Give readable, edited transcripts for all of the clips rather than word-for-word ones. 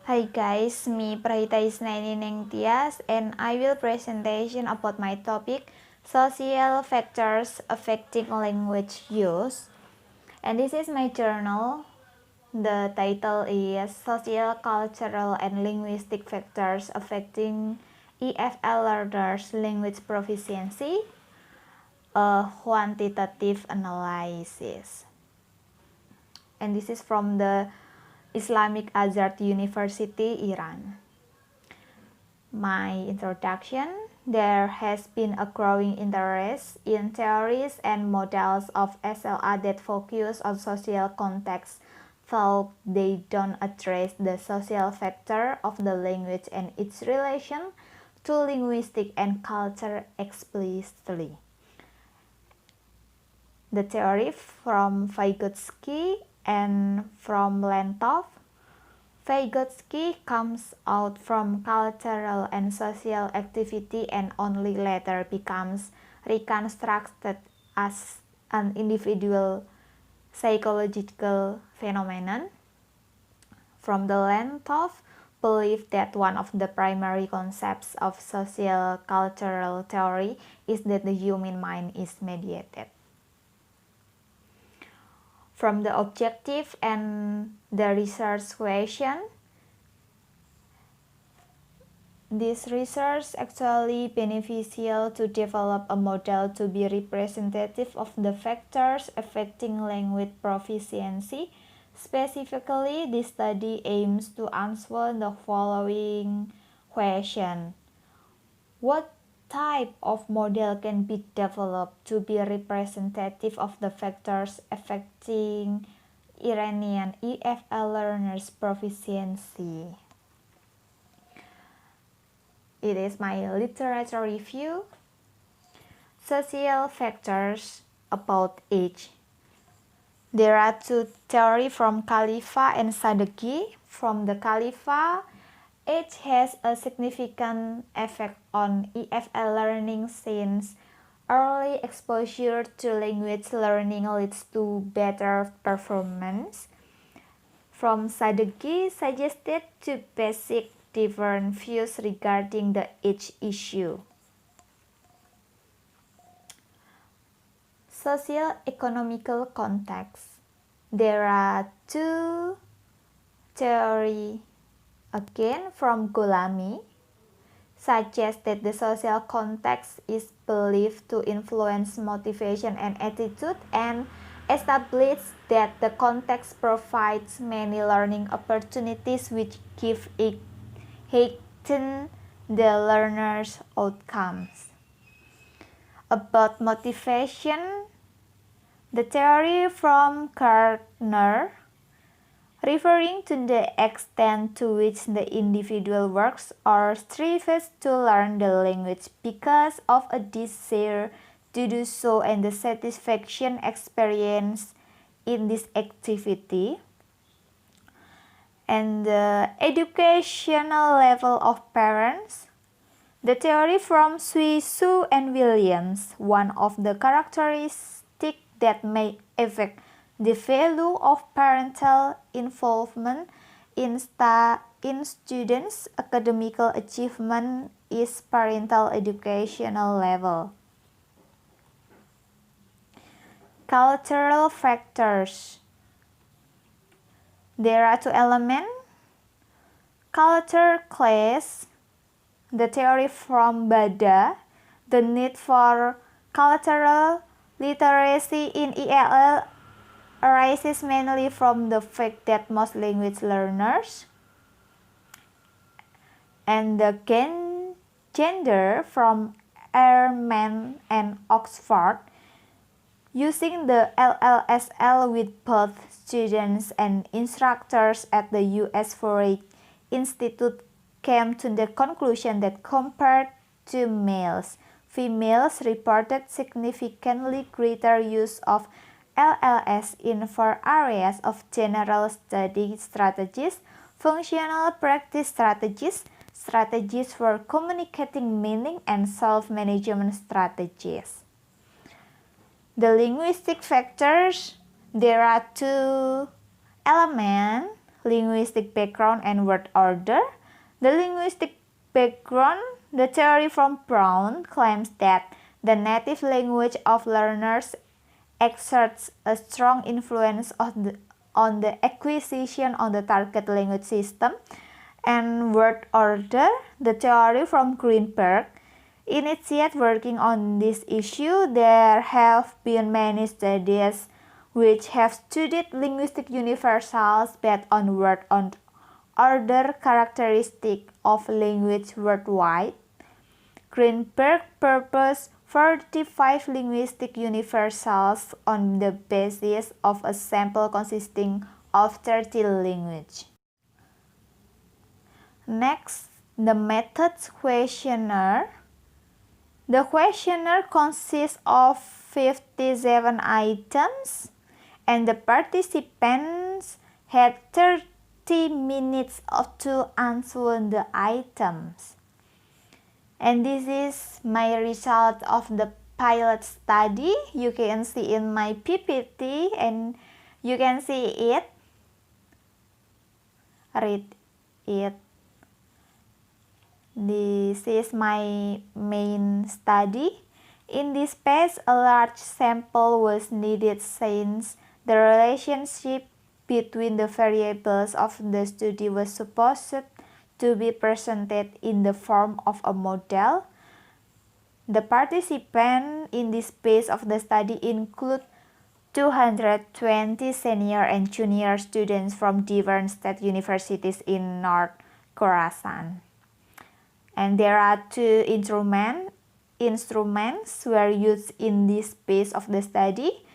Hi guys, me Prahita Isnaini and I will presentation about my topic social factors affecting language use. And this is my journal. The title is Social, Cultural, and Linguistic Factors Affecting EFL Learners' Language Proficiency, a Quantitative Analysis. And this is from the Islamic Azhar University, Iran. My introduction. There has been a growing interest in theories and models of SLA that focus on social context, though they don't address the social factor of the language and its relation to linguistic and culture explicitly. The theory from Vygotsky and from Lentov. Vygotsky comes out from cultural and social activity and only later becomes reconstructed as an individual psychological phenomenon. From the Lentov belief that one of the primary concepts of social cultural theory is that the human mind is mediated. From the objective and the research question, this research actually beneficial to develop a model to be representative of the factors affecting language proficiency. Specifically, this study aims to answer the following question. What type of model can be developed to be representative of the factors affecting Iranian EFL learners' proficiency? It is my literature review. Social factors about age. There are two theories from Khalifa and Sadeghi. From the Khalifa, age has a significant effect on EFL learning since early exposure to language learning leads to better performance. From Sadeghi suggested two basic different views regarding the age issue. Socio-economical context. There are two theories again from Golami suggest that the social context is believed to influence motivation and attitude and establish that the context provides many learning opportunities which give it heighten the learner's outcomes. About motivation, the theory from Gardner, referring to the extent to which the individual works or strives to learn the language because of a desire to do so and the satisfaction experienced in this activity, and the educational level of parents. The theory from Su and Williams, one of the characteristics that may affect the value of parental involvement in students' academic achievement is parental educational level. Cultural factors. There are two elements. Culture class. The theory from Bada, the need for cultural literacy in ELL arises mainly from the fact that most language learners and the gender from Ehrman and Oxford, using the LLSL with both students and instructors at the US Foreign Institute, came to the conclusion that compared to males, females reported significantly greater use of LLS in 4 areas of general study strategies, functional practice strategies, strategies for communicating meaning, and self-management strategies. The linguistic factors, there are two elements. linguistic background and word order. The linguistic background, the theory from Brown, claims that the native language of learners exerts a strong influence on the acquisition of the target language system. And word order, the theory from Greenberg, initiated working on this issue. There have been many studies which have studied linguistic universals based on word order characteristic of language worldwide. Greenberg proposed 45 linguistic universals on the basis of a sample consisting of 30 languages. Next, the methods questionnaire. The questionnaire consists of 57 items, and the participants had 30 minutes to answer the items. And this is my result of the pilot study. You can see in my PPT, and you can see it. Read it. This is my main study. In this phase, a large sample was needed since the relationship between the variables of the study was supposed to be presented in the form of a model. The participants in this phase of the study include 220 senior and junior students from different state universities in North Khorasan. And there are two instruments were used in this phase of the study.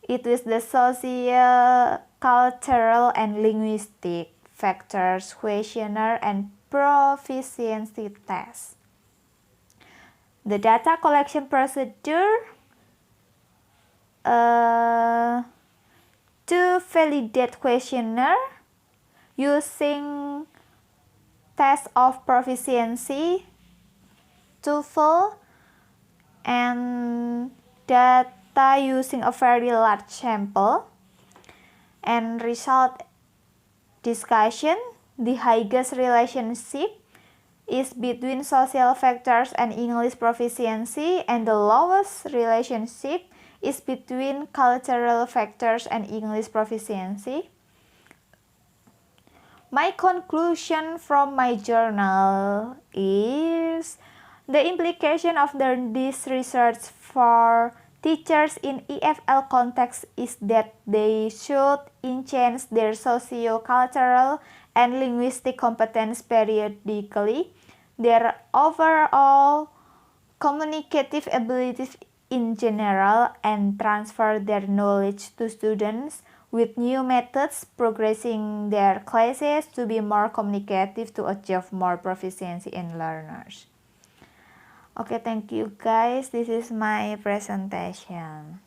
It is the social, cultural, and linguistic factors questionnaire and proficiency test. The data collection procedure to validate questionnaire using test of proficiency, TOEFL, and data using a very large sample. And result discussion, the highest relationship is between social factors and English proficiency, and the lowest relationship is between cultural factors and English proficiency. My conclusion from my journal is the implication of this research for teachers in EFL context is that they should enhance their socio-cultural and linguistic competence periodically, their overall communicative abilities in general, and transfer their knowledge to students with new methods, progressing their classes to be more communicative to achieve more proficiency in learners. Okay, thank you guys. This is my presentation.